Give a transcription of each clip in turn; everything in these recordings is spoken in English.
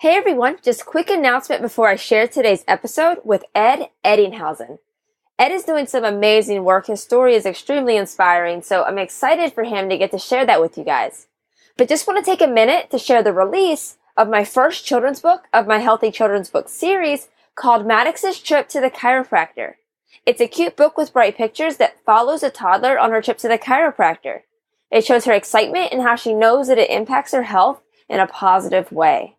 Hey everyone, just a quick announcement before I share today's episode with Ed Ettinghausen. Ed is doing some amazing work. His story is extremely inspiring, so I'm excited for him to get to share that with you guys. But just want to take a minute to share the release of my first children's book of my Healthy Children's Book series called Maddox's Trip to the Chiropractor. It's a cute book with bright pictures that follows a toddler on her trip to the chiropractor. It shows her excitement and how she knows that it impacts her health in a positive way.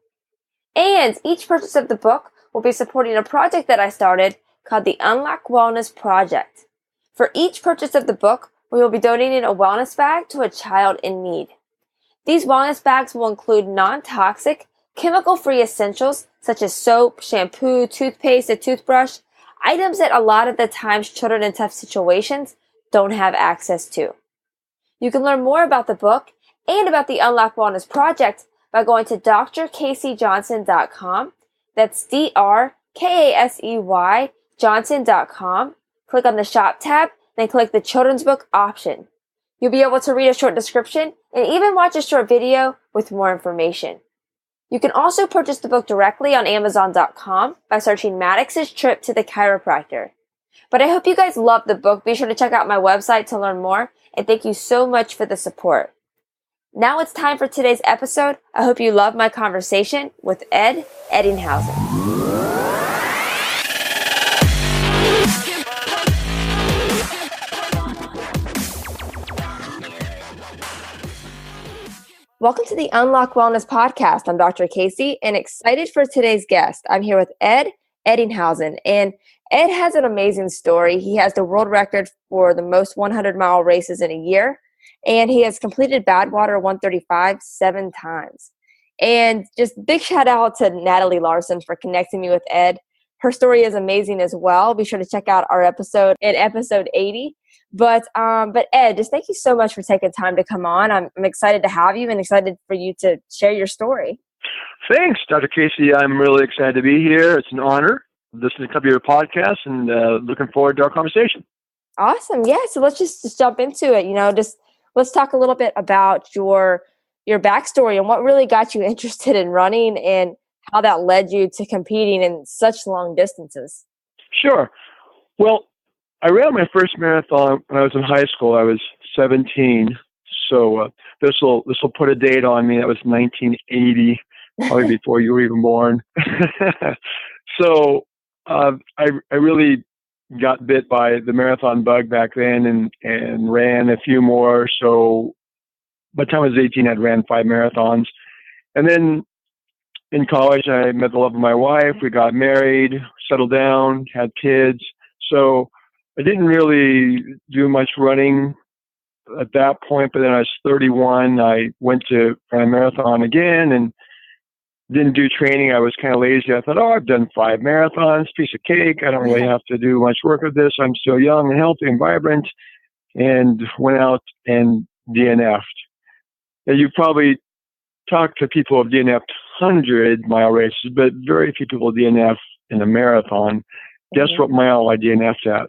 And each purchase of the book will be supporting a project that I started called the Unlock Wellness Project. For each purchase of the book, we will be donating a wellness bag to a child in need. These wellness bags will include non-toxic, chemical-free essentials such as soap, shampoo, toothpaste, a toothbrush, items that a lot of the times children in tough situations don't have access to. You can learn more about the book and about the Unlock Wellness Project by going to drkaseyjohnson.com. That's DRKASEY Johnson.com. Click on the shop tab, then click the children's book option. You'll be able to read a short description and even watch a short video with more information. You can also purchase the book directly on Amazon.com by searching Maddox's Trip to the Chiropractor. But I hope you guys love the book. Be sure to check out my website to learn more, and thank you so much for the support. Now it's time for today's episode. I hope you love my conversation with Ed Ettinghausen. Welcome to the Unlock Wellness Podcast. I'm Dr. Casey and excited for today's guest. I'm here with Ed Ettinghausen, and Ed has an amazing story. He has the world record for the most 100-mile races in a year. And he has completed Badwater 135 7 times. And just big shout out to Natalie Larson for connecting me with Ed. Her story is amazing as well. Be sure to check out our episode in episode 80. But Ed, just thank you so much for taking time to come on. I'm excited to have you and excited for you to share your story. Thanks, Dr. Casey. I'm really excited to be here. It's an honor listening to your podcast and looking forward to our conversation. Awesome. Yeah. So let's just jump into it. Let's talk a little bit about your backstory and what really got you interested in running and how that led you to competing in such long distances. Sure. Well, I ran my first marathon when I was in high school. I was 17. So this will put a date on me. That was 1980, probably before you were even born. So I really got bit by the marathon bug back then and ran a few more. So by the time I was 18, I'd ran 5 marathons. And then in college, I met the love of my wife. We got married, settled down, had kids. So I didn't really do much running at that point. But then I was 31. I went to run a marathon again and didn't do training. I was kind of lazy. I thought, I've done 5 marathons, piece of cake. I don't really have to do much work with this. I'm still young and healthy and vibrant, and went out and DNF'd. Now, you probably talked to people who have DNF'd 100-mile races, but very few people DNF in a marathon. Guess what mile I DNF'd at?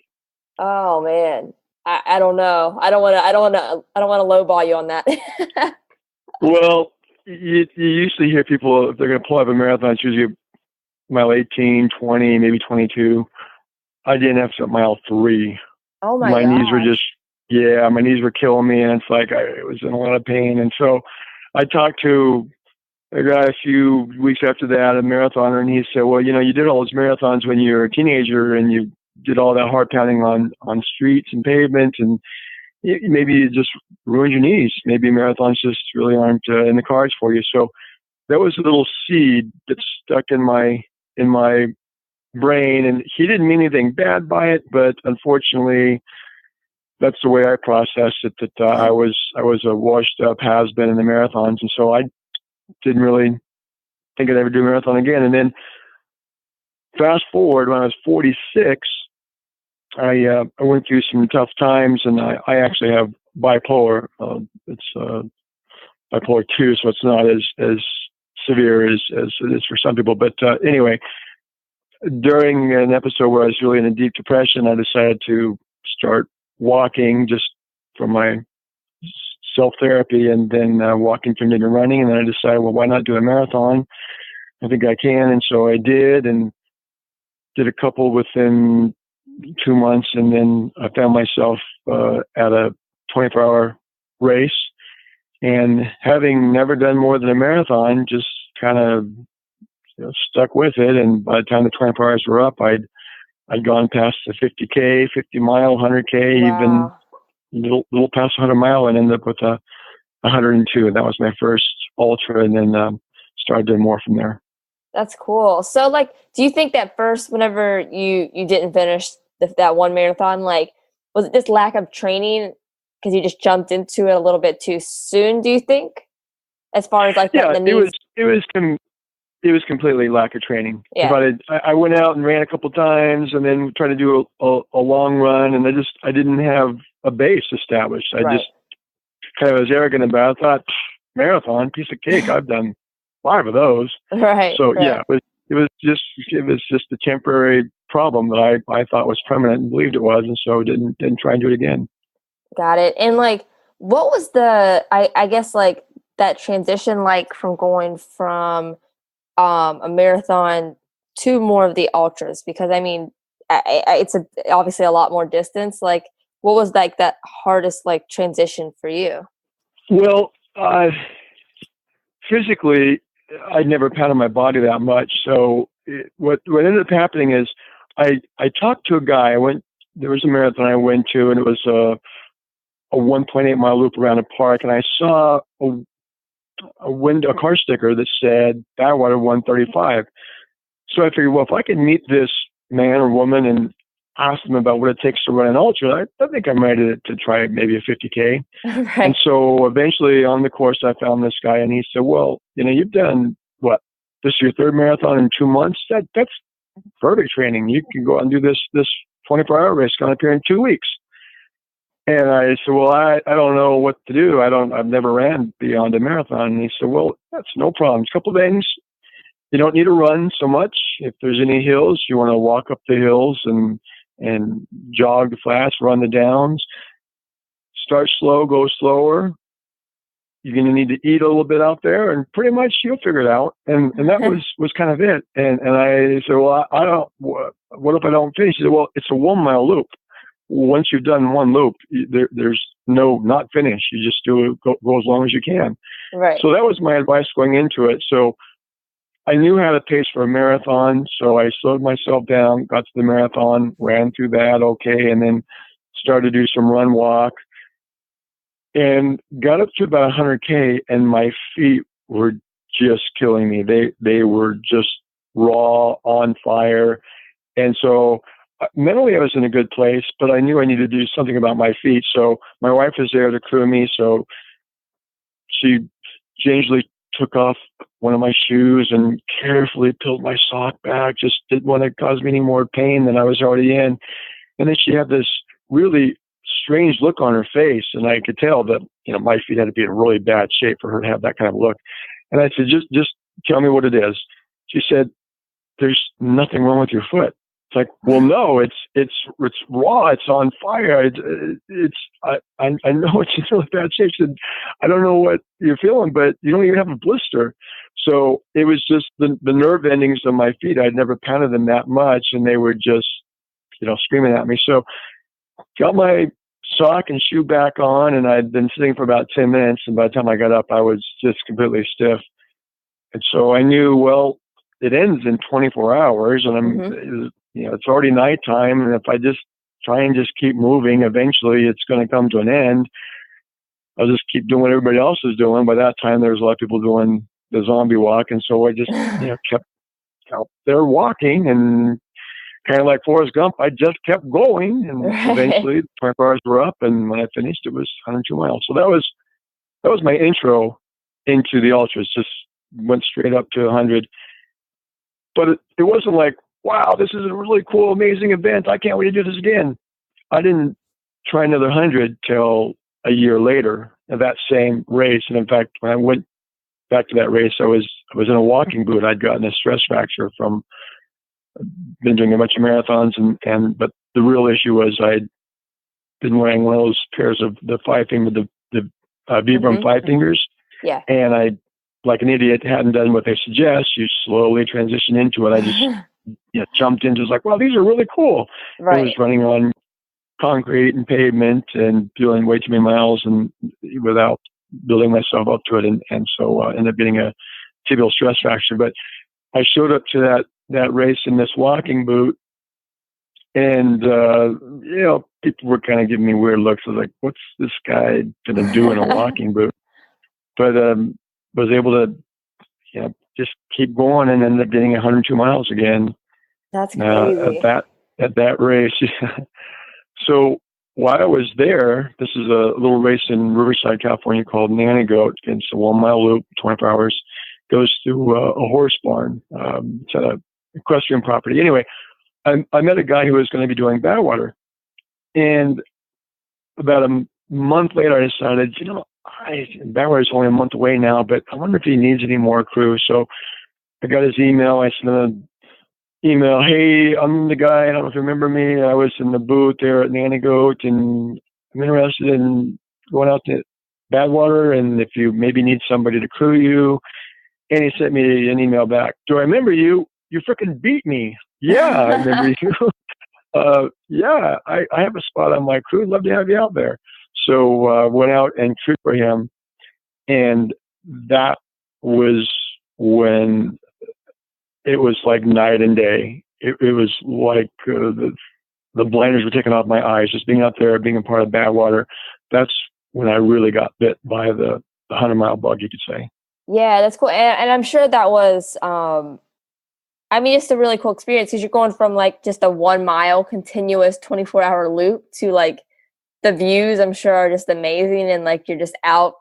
Oh man, I don't know. I don't want to lowball you on that. Well, you usually hear people, if they're going to pull up a marathon, it's usually mile 18, 20, maybe 22. I DNF'd at mile 3. Oh my gosh. My knees were killing me, and it's like I was in a lot of pain. And so I talked to a guy a few weeks after that, a marathoner, and he said, well, you did all those marathons when you were a teenager, and you did all that hard pounding on streets and pavement, and maybe you just ruined your knees. Maybe marathons just really aren't in the cards for you. So that was a little seed that stuck in my brain, and he didn't mean anything bad by it, but unfortunately, that's the way I processed it. That I was a washed up has-been in the marathons, and so I didn't really think I'd ever do a marathon again. And then fast forward, when I was 46. I went through some tough times, and I actually have bipolar. It's bipolar 2, so it's not as severe as it is for some people. But anyway, during an episode where I was really in a deep depression, I decided to start walking just for my self-therapy, and then walking turned into running. And then I decided, well, why not do a marathon? I think I can. And so I did, and did a couple within 2 months. And then I found myself at a 24-hour race. And having never done more than a marathon, just kind of stuck with it. And by the time the 24 hours were up, I'd gone past the 50K, 50 mile, 100K, Wow. even little past 100 mile, and ended up with a 102. And that was my first ultra, and then started doing more from there. That's cool. So, like, do you think that first, whenever you didn't finish that one marathon, like, was it this lack of training because you just jumped into it a little bit too soon? Do you think, as far as like the knees? It was completely lack of training. Yeah. But I went out and ran a couple times, and then tried to do a long run, and I didn't have a base established. I just kind of was arrogant about it. I thought, marathon, piece of cake. I've done 5 of those. Right. So yeah, it was just a temporary problem that I thought was permanent and believed it was, and so didn't try and do it again. Got it. And like, what was I guess like that transition like from going from a marathon to more of the ultras? Because I mean, it's obviously a lot more distance. Like, what was like that hardest like transition for you? Well, physically, I'd never pounded my body that much. So what ended up happening is I talked to a guy. There was a marathon I went to, and it was a 1.8 mile loop around a park, and I saw a car sticker that said Badwater 135. So I figured, well, if I can meet this man or woman and ask them about what it takes to run an ultra, I think I'm ready to try maybe a 50K. Right. And so eventually on the course, I found this guy, and he said, well, you've done what? This is your 3rd marathon in 2 months? That's perfect training. You can go out and do this 24-hour race coming up here in 2 weeks. And I said, well, I don't know what to do. I've never ran beyond a marathon. And he said, well, that's no problem. A couple of things. You don't need to run so much. If there's any hills, you want to walk up the hills and jog the flats, run the downs. Start slow, go slower. You're going to need to eat a little bit out there, and pretty much you'll figure it out. And that was kind of it. And I said, well, I don't. What if I don't finish? He said, well, it's a 1 mile loop. Once you've done one loop, there's no not finish. You just do it, go as long as you can. Right. So that was my advice going into it. So I knew how to pace for a marathon, so I slowed myself down, got to the marathon, ran through that okay, and then started to do some run walk, and got up to about 100K, and my feet were just killing me. They were just raw, on fire, and so mentally I was in a good place, but I knew I needed to do something about my feet. So my wife was there to crew me, so she gingerly took off one of my shoes and carefully peeled my sock back. Just didn't want to cause me any more pain than I was already in. And then she had this really strange look on her face, and I could tell that my feet had to be in really bad shape for her to have that kind of look. And I said, just tell me what it is. She said, there's nothing wrong with your foot. It's like, well, no, it's raw. It's on fire. I know it's in really bad shape. She said, I don't know what you're feeling, but you don't even have a blister. So it was just the nerve endings of my feet. I'd never pounded them that much, and they were just, screaming at me. So got my sock and shoe back on, and I'd been sitting for about 10 minutes. And by the time I got up, I was just completely stiff. And so I knew, well, it ends in 24 hours, and it's already nighttime, and if I just try and just keep moving, eventually it's going to come to an end. I'll just keep doing what everybody else is doing. By that time, there's a lot of people doing the zombie walk, and so I just kept out there walking, and kind of like Forrest Gump, I just kept going, and eventually the 24 hours were up, and when I finished, it was 102 miles. So that was my intro into the ultras. Just went straight up to 100. But it wasn't like, wow, this is a really cool, amazing event. I can't wait to do this again. I didn't try another 100 till a year later of that same race. And in fact, when I went back to that race, I was in a walking boot. I'd gotten a stress fracture from been doing a bunch of marathons, but the real issue was I'd been wearing one of those pairs of the Vibram 5 fingers. Yeah. And I like an idiot, hadn't done what they suggest, you slowly transition into it. I just jumped into it. It was like, wow, these are really cool. Right. It was running on concrete and pavement and doing way too many miles and without building myself up to it. And so ended up getting a tibial stress fracture. But I showed up to that race in this walking boot, and people were kind of giving me weird looks. I was like, what's this guy gonna do in a walking boot? But was able to just keep going and ended up getting 102 miles again. That's crazy. At that race. So while I was there, this is a little race in Riverside, California called Nanny Goat. It's a 1 mile loop, 24 hours, goes through a horse barn. It's at a equestrian property. Anyway, I met a guy who was going to be doing Badwater. And about a month later, I decided, Badwater is only a month away now, but I wonder if he needs any more crew. So I got his email. I sent him an email. Hey, I'm the guy. I don't know if you remember me. I was in the booth there at Nanny Goat, and I'm interested in going out to Badwater, and if you maybe need somebody to crew you. And he sent me an email back. Do I remember you? You freaking beat me. Yeah, I remember you. Yeah, I have a spot on my crew. I'd love to have you out there. So went out and crewed for him, and that was when it was like night and day. It was like the blinders were taken off my eyes. Just being out there, being a part of Badwater. That's when I really got bit by the 100-mile bug, you could say. Yeah, that's cool. And I'm sure that was, it's a really cool experience because you're going from like just a 1 mile continuous 24-hour loop to like the views, I'm sure, are just amazing. And like you're just out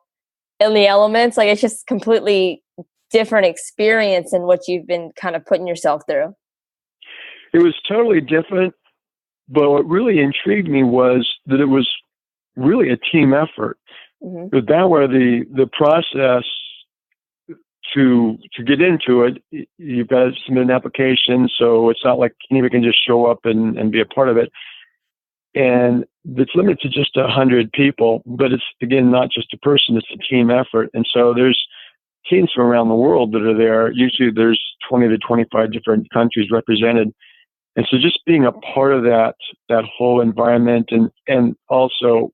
in the elements. Like it's just completely different experience than what you've been kind of putting yourself through. It was totally different. But what really intrigued me was that it was really a team effort. Mm-hmm. But that way, the process to get into it, you've got to submit an application, so it's not like anybody can just show up and be a part of it. And it's limited to just 100 people, but it's, again, not just a person, it's a team effort. And so there's teams from around the world that are there. Usually there's 20 to 25 different countries represented. And so just being a part of that whole environment, and also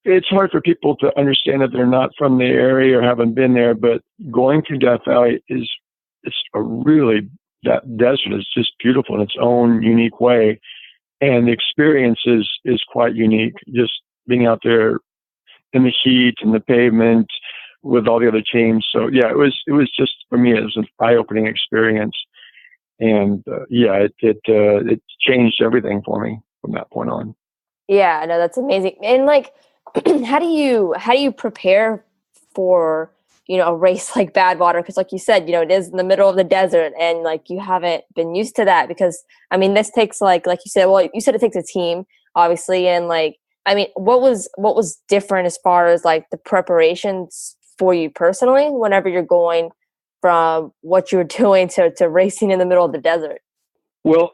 it's hard for people to understand that they're not from the area or haven't been there, but going through Death Valley that desert is just beautiful in its own unique way. And the experience is quite unique, just being out there in the heat and the pavement with all the other teams. So yeah, it was just, for me, it was an eye-opening experience. And it changed everything for me from that point on. Yeah, no, that's amazing. And like, how do you prepare for, a race like Badwater? Because like you said, it is in the middle of the desert, and like you haven't been used to that, because this takes like you said, well, you said it takes a team, obviously. And like, what was different as far as like the preparations for you personally whenever you're going from what you were doing to racing in the middle of the desert? Well,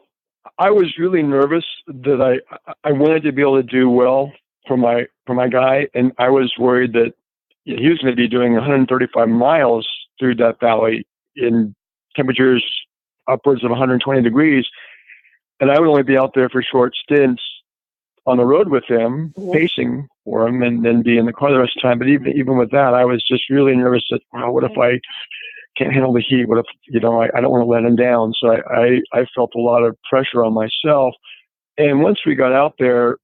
I was really nervous that I wanted to be able to do well for my guy, and I was worried that he was going to be doing 135 miles through Death Valley in temperatures upwards of 120 degrees, and I would only be out there for short stints on the road with him, pacing for him, and then be in the car the rest of the time. But even with that, I was just really nervous that, what if I can't handle the heat? What if, I don't want to let him down. So I felt a lot of pressure on myself. And once we got out there,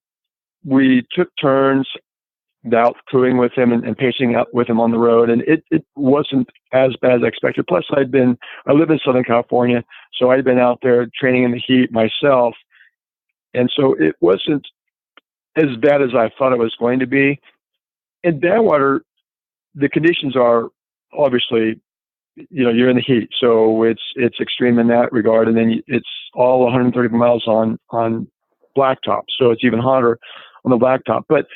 we took turns out crewing with him and pacing out with him on the road. And it wasn't as bad as I expected. Plus I live in Southern California, so I'd been out there training in the heat myself. And so it wasn't as bad as I thought it was going to be. In Badwater, the conditions are obviously, you're in the heat, so it's extreme in that regard. And then it's all 130 miles on blacktop, so it's even hotter on the blacktop. But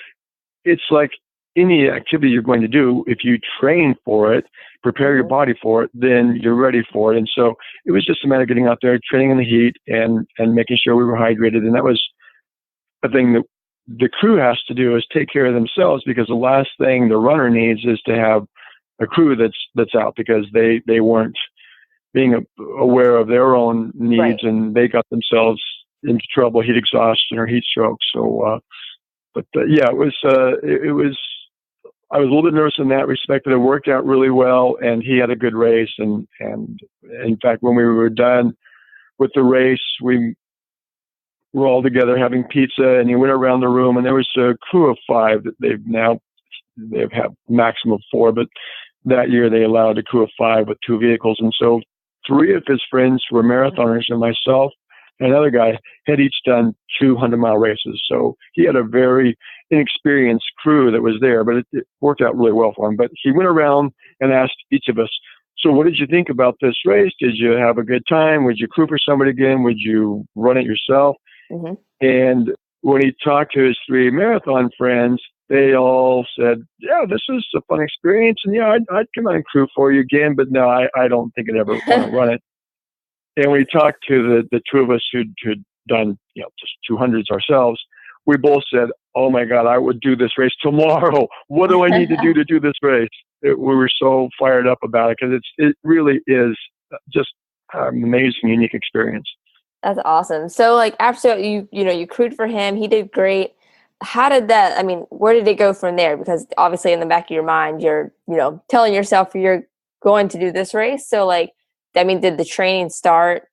it's like any activity you're going to do, if you train for it, prepare your body for it, then you're ready for it. And so it was just a matter of getting out there, training in the heat, and making sure we were hydrated. And that was a thing that the crew has to do, is take care of themselves, because the last thing the runner needs is to have a crew that's out because they weren't being aware of their own needs, Right. and they got themselves into trouble, heat exhaustion or heat stroke. So, yeah, it was. I was a little bit nervous in that respect, but it worked out really well, and he had a good race. And in fact, when we were done with the race, we were all together having pizza, and he went around the room, and there was a crew of 5 that they've had maximum of 4, but that year they allowed a crew of 5 with 2 vehicles. And so 3 of his friends were marathoners, and myself and another guy had each done 200-mile races. So he had a very inexperienced crew that was there, but it worked out really well for him. But he went around and asked each of us, so what did you think about this race? Did you have a good time? Would you crew for somebody again? Would you run it yourself? Mm-hmm. And when he talked to his 3 marathon friends, they all said, yeah, this is a fun experience. And yeah, I'd come out and crew for you again, but no, I don't think I'd ever want to run it. And when he talked to the 2 of us who'd done, just 200s ourselves, we both said, oh my God, I would do this race tomorrow. What do I need to do this race? We were so fired up about it because it really is just an amazing, unique experience. That's awesome. So like after you crewed for him, he did great. How did that, I mean, where did it go from there? Because obviously in the back of your mind, you're, telling yourself you're going to do this race. So like, I mean, did the training start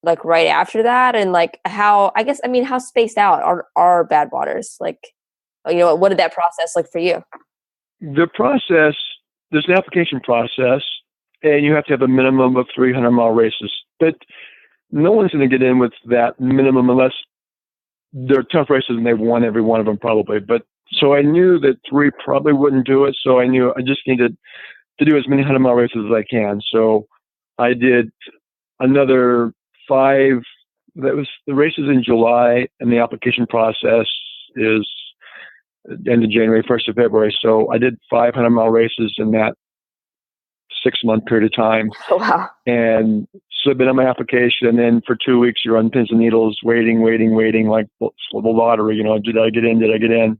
like right after that? And like how spaced out are Badwaters? Like, what did that process look for you? The process, there's an application process, and you have to have a minimum of 300-mile races. But no one's going to get in with that minimum unless they're tough races and they've won every one of them probably. But so I knew that 3 probably wouldn't do it. So I knew I just needed to do as many 100-mile races as I can. So I did another 5. That was the races in July, and the application process is end of January, 1st of February. So I did 500-mile races in that 6-month period of time. Oh, wow. And submit on my application. And then for 2 weeks, you're on pins and needles, waiting, like the lottery, did I get in? Did I get in?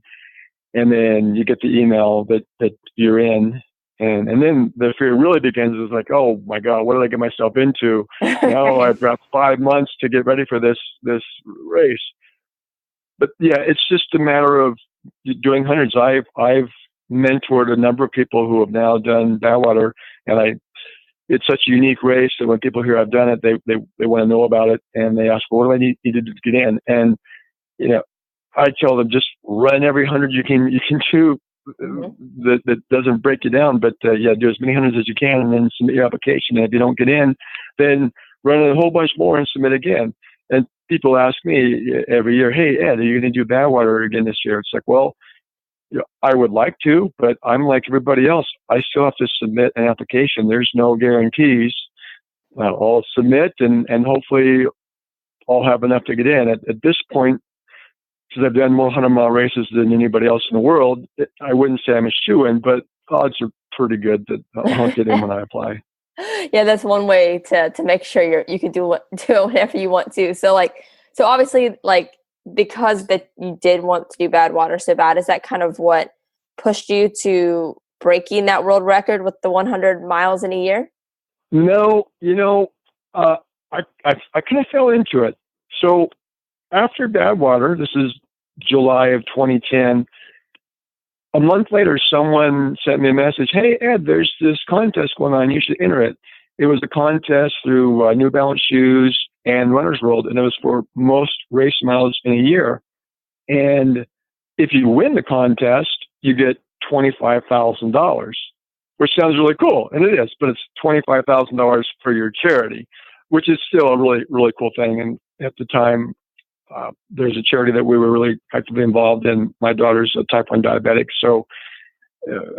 And then you get the email that you're in. And then the fear really begins. It's like, oh my God, what did I get myself into? Now I've got 5 months to get ready for this race. But yeah, it's just a matter of doing hundreds. I've mentored a number of people who have now done Badwater, and it's such a unique race that when people hear I've done it, they want to know about it, and they ask, well, what do I need to do to get in? And I tell them, just run every 100 you can do. That doesn't break you down, but do as many hundreds as you can, and then submit your application. And if you don't get in, then run a whole bunch more and submit again. And people ask me every year, hey Ed, are you going to do Badwater again this year? It's like, well, I would like to, but I'm like everybody else. I still have to submit an application. There's no guarantees. I'll submit, and hopefully I'll have enough to get in. At this point, because I've done more 100-mile races than anybody else in the world, I wouldn't say I'm a shoo-in, but odds are pretty good that I'll get in when I apply. Yeah, that's one way to make sure you can do whatever you want to. So obviously, like, because that you did want to do Badwater so bad, is that kind of what pushed you to breaking that world record with the 100 miles in a year? No, I kind of fell into it. So after Badwater, this is July of 2010, a month later, someone sent me a message, hey, Ed, there's this contest going on. You should enter it. It was a contest through New Balance Shoes and Runner's World, and it was for most race miles in a year. And if you win the contest, you get $25,000, which sounds really cool, and it is, but it's $25,000 for your charity, which is still a really, really cool thing. And at the time, there's a charity that we were really actively involved in. My daughter's a type 1 diabetic, so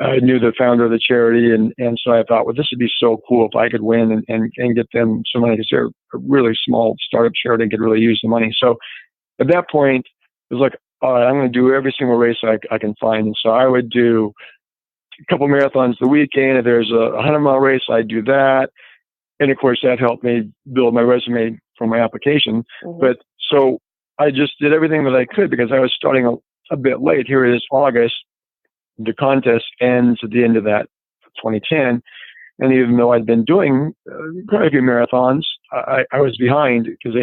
I knew the founder of the charity, and so I thought, well, this would be so cool if I could win and get them some money, because they're a really small startup charity and could really use the money. So at that point, it was like, all right, I'm going to do every single race I can find. And so I would do a couple marathons the weekend. If there's a 100-mile race, I'd do that. And of course, that helped me build my resume for my application. Mm-hmm. But so I just did everything that I could, because I was starting a bit late. Here it is August. The contest ends at the end of that 2010. And even though I'd been doing quite a few marathons, I was behind because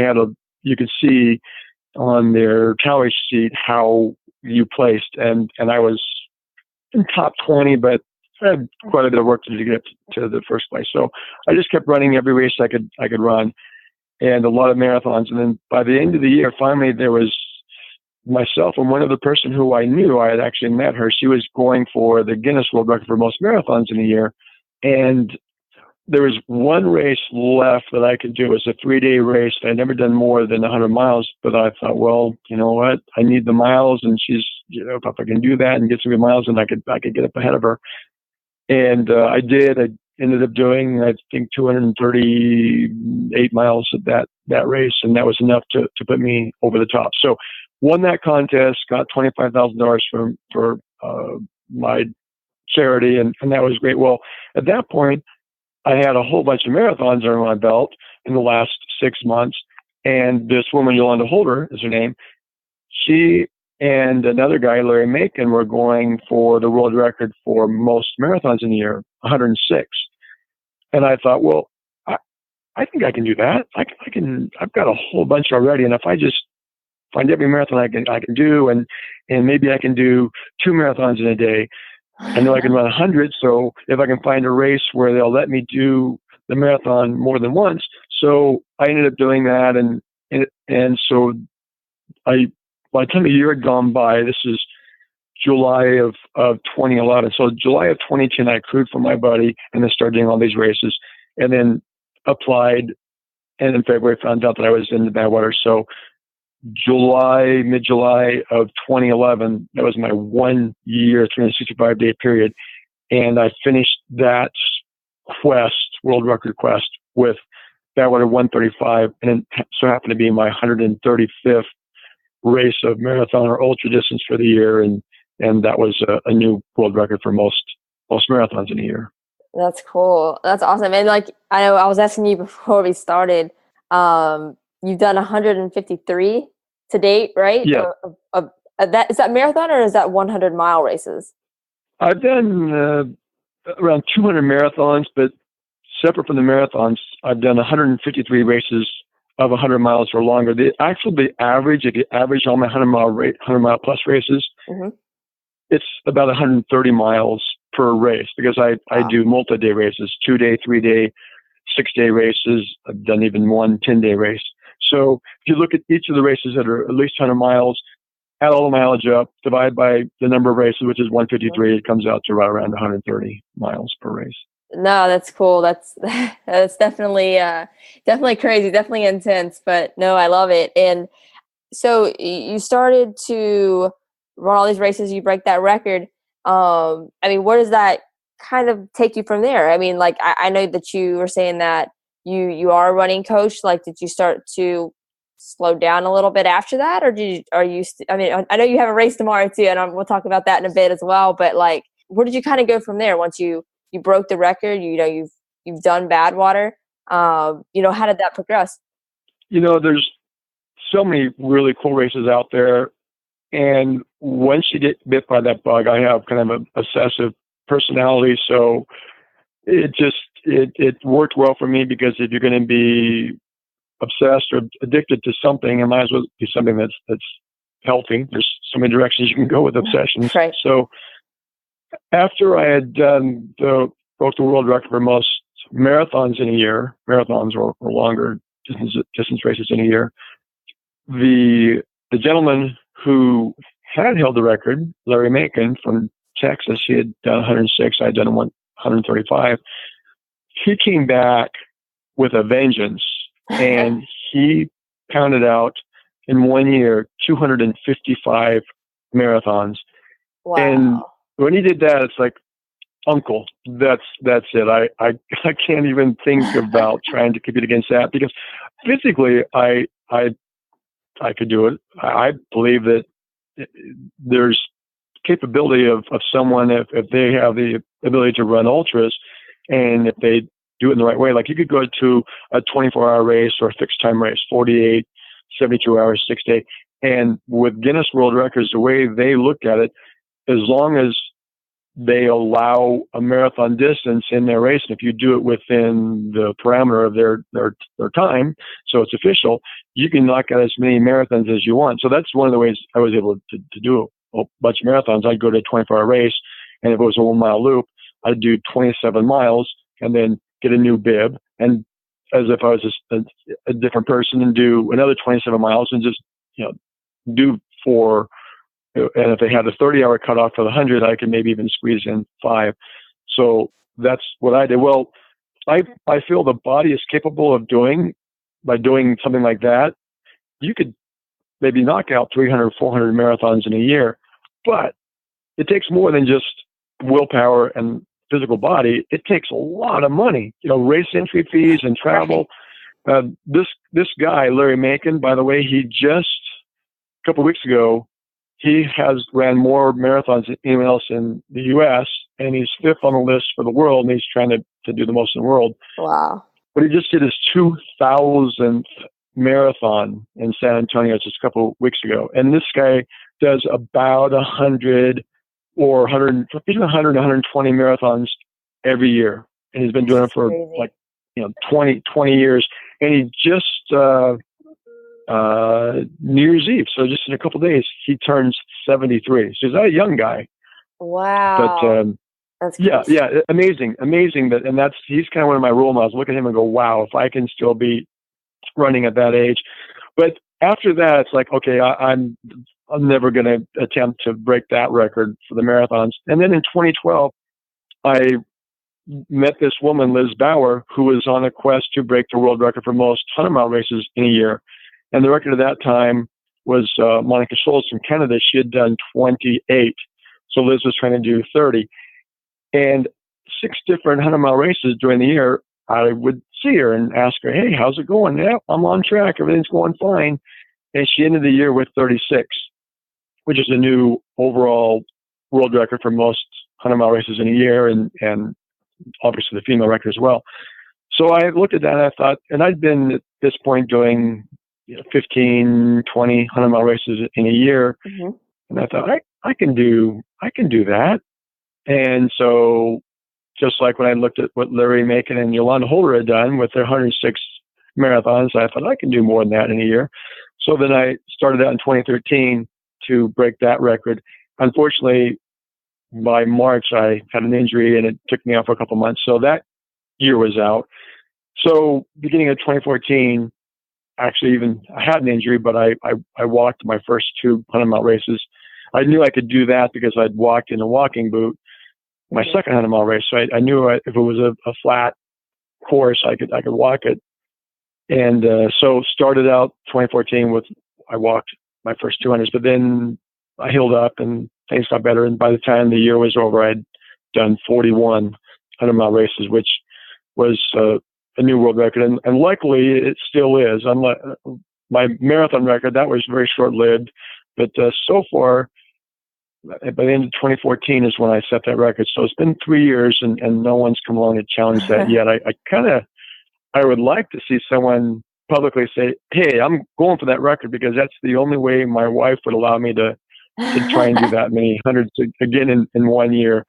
you could see on their calorie sheet how you placed. And I was in top 20, but I had quite a bit of work to do to get to the first place. So I just kept running every race I could run, and a lot of marathons. And then by the end of the year, finally, there was myself and one other person who I knew. I had actually met her. She was going for the Guinness World Record for most marathons in a year. And there was one race left that I could do. It was a 3-day race. I'd never done more than 100 miles, but I thought, well, you know what? I need the miles, and she's, if I can do that and get some good miles, then I could get up ahead of her. And I did. I ended up doing, I think, 238 miles at that race, and that was enough to put me over the top. So won that contest, got $25,000 for my charity, and that was great. Well, at that point, I had a whole bunch of marathons under my belt in the last 6 months, and this woman, Yolanda Holder is her name, she and another guy, Larry Macon, were going for the world record for most marathons in a year, 106. And I thought, well, I think I can do that. I've got a whole bunch already, and if I just find every marathon I can do, and maybe I can do 2 marathons in a day. I know I can run 100, so if I can find a race where they'll let me do the marathon more than once. So I ended up doing that, and so by the time a year had gone by, this is July of 2011. So July of 2010, I crewed for my buddy and then started doing all these races, and then applied, and in February found out that I was in the Badwater. So mid-July of 2011, that was my 1 year, 365-day period. And I finished that world record quest with Badwater 135. And it so happened to be my 135th race of marathon or ultra distance for the year. And that was a new world record for most marathons in a year. That's cool. That's awesome. And like, I know I was asking you before we started, you've done 153 to date, right? Yeah. Is that marathon or is that 100-mile races? I've done around 200 marathons, but separate from the marathons, I've done 153 races of 100 miles or longer. The average, if you average all my 100 mile plus races, mm-hmm. It's about 130 miles per race, because I do multi-day races, 2-day, 3-day, 6-day races. I've done even one 10-day race. So if you look at each of the races that are at least 100 miles, add all the mileage up, divide by the number of races, which is 153, it comes out to right around 130 miles per race. No, that's cool. That's definitely crazy, definitely intense, but no, I love it. And so you started to run all these races, you break that record. I mean, where does that kind of take you from there? I mean, like, I know that you were saying that you are a running coach. Like, did you start to slow down a little bit after that, or I mean, I know you have a race tomorrow too, and we'll talk about that in a bit as well, but like, where did you kind of go from there once you broke the record? You've done Badwater. How did that progress? There's so many really cool races out there. And once you get bit by that bug, I have kind of an obsessive personality. So it worked well for me, because if you're going to be obsessed or addicted to something, it might as well be something that's healthy. There's so many directions you can go with obsessions. Right. So after I had done broke the world record for most marathons in a year, marathons or longer distance races in a year, the gentleman who had held the record, Larry Macon from Texas, he had done 106, I had done 135. He came back with a vengeance, and he pounded out in 1 year 255 marathons. Wow. And when he did that, it's like, uncle, that's it. I can't even think about trying to compete against that, because physically I could do it. I believe that there's capability of someone, if they have the ability to run ultras, and if they do it in the right way. Like, you could go to a 24-hour race or a fixed time race, 48, 72 hours, 6 day. And with Guinness World Records, the way they look at it, as long as they allow a marathon distance in their race. And if you do it within the parameter of their time, so it's official, you can knock out as many marathons as you want. So that's one of the ways I was able to do a bunch of marathons. I'd go to a 24-hour race, and if it was a 1 mile loop, I'd do 27 miles and then get a new bib, and as if I was a different person, and do another 27 miles and just, do 4. And if they had a 30-hour cutoff for the 100, I could maybe even squeeze in 5. So that's what I did. Well, I feel the body is capable of doing, by doing something like that, you could maybe knock out 300, 400 marathons in a year, but it takes more than just willpower and physical body. It takes a lot of money, race entry fees and travel. This guy, Larry Macon, by the way, he just a couple of weeks ago, he has ran more marathons than anyone else in the U.S., and he's 5th on the list for the world, and he's trying to do the most in the world. Wow. But he just did his 2,000th marathon in San Antonio just a couple of weeks ago. And this guy does about 100 or 100, between 100 and 120 marathons every year. And he's been doing it for 20 years. And he just, New Year's Eve, so just in a couple of days, he turns 73. So he's not a young guy. Wow. But that's amazing that, and he's kind of one of my role models. Look at him and go, wow, if I can still be running at that age. But after that, it's like, okay, I'm never going to attempt to break that record for the marathons. And then in 2012, I met this woman, Liz Bauer, who was on a quest to break the world record for most 100-mile races in a year. And the record at that time was Monica Schultz from Canada. She had done 28. So Liz was trying to do 30. And 6 different 100-mile races during the year, I would see her and ask her, hey, how's it going? Yeah, I'm on track. Everything's going fine. And she ended the year with 36, which is a new overall world record for most 100-mile races in a year, and obviously the female record as well. So I looked at that and I thought, and I'd been at this point doing 15, 20, 100-mile races in a year. Mm-hmm. And I thought, I can do that. And so just like when I looked at what Larry Macon and Yolanda Holder had done with their 106 marathons, I thought I can do more than that in a year. So then I started out in 2013 to break that record. Unfortunately, by March, I had an injury and it took me out for a couple months. So that year was out. So beginning of 2014, actually I had an injury, but I walked my first 2 100-mile races. I knew I could do that because I'd walked in a walking boot my second 100-mile race. So I knew if it was a flat course, I could walk it. And so started out 2014 with, I walked my first 200s, but then I healed up and things got better. And by the time the year was over, I'd done 41 100-mile races, which was a new world record. And luckily it still is. Unlike my marathon record, that was very short-lived. But so far, by the end of 2014 is when I set that record. So it's been 3 years and no one's come along and challenged that yet. I would like to see someone publicly say, hey, I'm going for that record, because that's the only way my wife would allow me to try and do that many hundreds again in 1 year.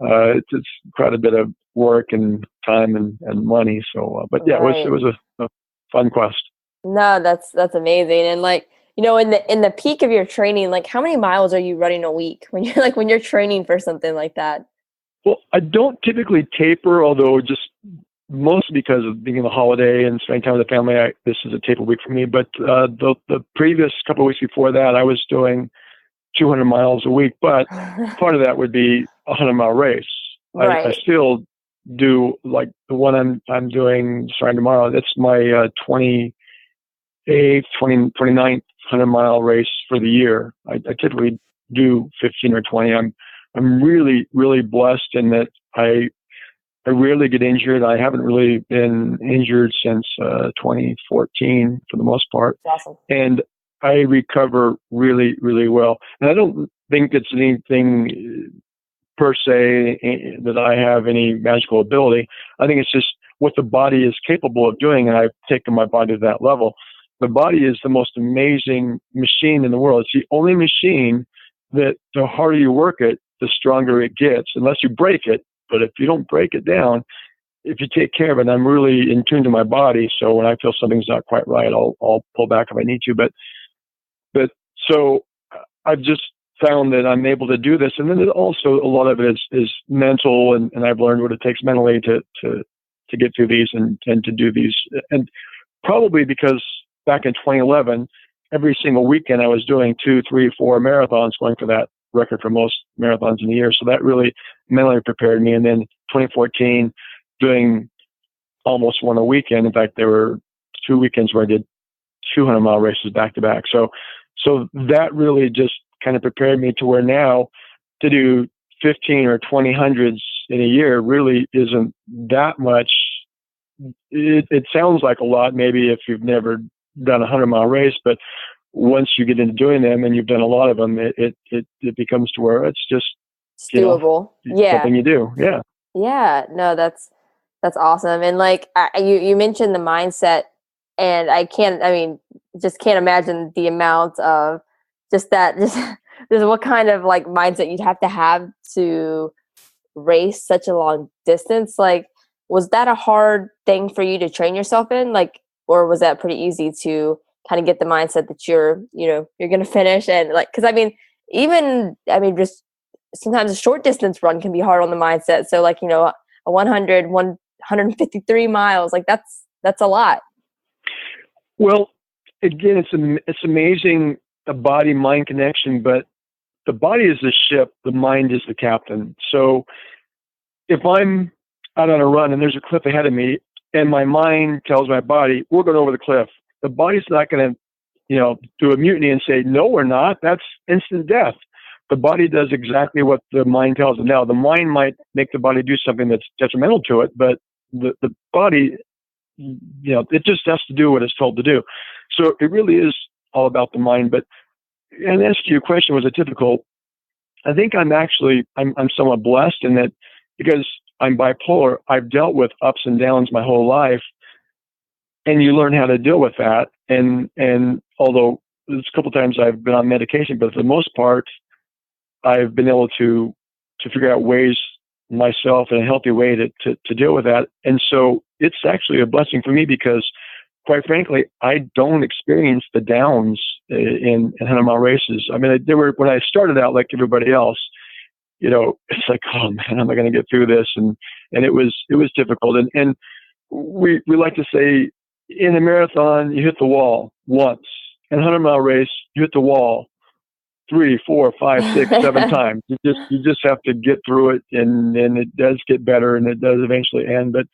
It's quite a bit of work and time and money. So, but yeah, right. it was a fun quest. No, that's amazing. And in the peak of your training, how many miles are you running a week when you're training for something like that? Well, I don't typically taper, although just mostly because of being in the holiday and spending time with the family. This is a taper week for me. But the previous couple of weeks before that, I was doing 200 miles a week. But part of that would be a 100-mile race. Right. I still do, like the one I'm doing starting tomorrow. That's my 28th, 29th 100-mile race for the year. I typically do 15 or 20. I'm really, really blessed in that I rarely get injured. I haven't really been injured since 2014 for the most part. That's awesome. And I recover really, really well. And I don't think it's anything per se that I have any magical ability. I think it's just what the body is capable of doing, and I've taken my body to that level. The body is the most amazing machine in the world. It's the only machine that the harder you work it, the stronger it gets, unless you break it. But if you don't break it down, if you take care of it, I'm really in tune to my body. So when I feel something's not quite right, I'll pull back if I need to. But so I've just found that I'm able to do this. And then also a lot of it is mental, and I've learned what it takes mentally to get through these and to do these. And probably because back in 2011, every single weekend I was doing 2, 3, 4 marathons, going for that record for most marathons in a year. So that really mentally prepared me. And then 2014, doing almost one a weekend. In fact, there were 2 weekends where I did 200-mile races back to back. So that really just kind of prepared me to where now to do 15 or 20 hundreds in a year really isn't that much. It sounds like a lot, maybe if you've never done a 100-mile race, but once you get into doing them and you've done a lot of them, it becomes to where it's just doable. Something you do. Yeah. Yeah. No, that's awesome. And like you mentioned the mindset, and just can't imagine the amount of just what kind of like mindset you'd have to race such a long distance. Like, was that a hard thing for you to train yourself in? Like, or was that pretty easy to kind of get the mindset that you're going to finish? And like, cause just sometimes a short distance run can be hard on the mindset. So like, a 153 miles, like that's a lot. Well, again, it's amazing, the body-mind connection, but the body is the ship, the mind is the captain. So if I'm out on a run and there's a cliff ahead of me and my mind tells my body, we're going over the cliff, the body's not going to, do a mutiny and say, no, we're not. That's instant death. The body does exactly what the mind tells it. Now, the mind might make the body do something that's detrimental to it, but the body, it just has to do what it's told to do. So it really is all about the mind. But, and as to your question, was it difficult? I think I'm somewhat blessed in that, because I'm bipolar, I've dealt with ups and downs my whole life, and you learn how to deal with that. And although there's a couple of times I've been on medication, but for the most part, I've been able to figure out ways myself in a healthy way to deal with that. And so it's actually a blessing for me, because quite frankly, I don't experience the downs in 100-mile races. I mean, when I started out like everybody else, it's like, oh man, how am I going to get through this? And it was difficult. And we like to say, in a marathon, you hit the wall once. In a 100-mile race, you hit the wall 3, 4, 5, 6, 7 times. You just have to get through it, and it does get better, and it does eventually end. But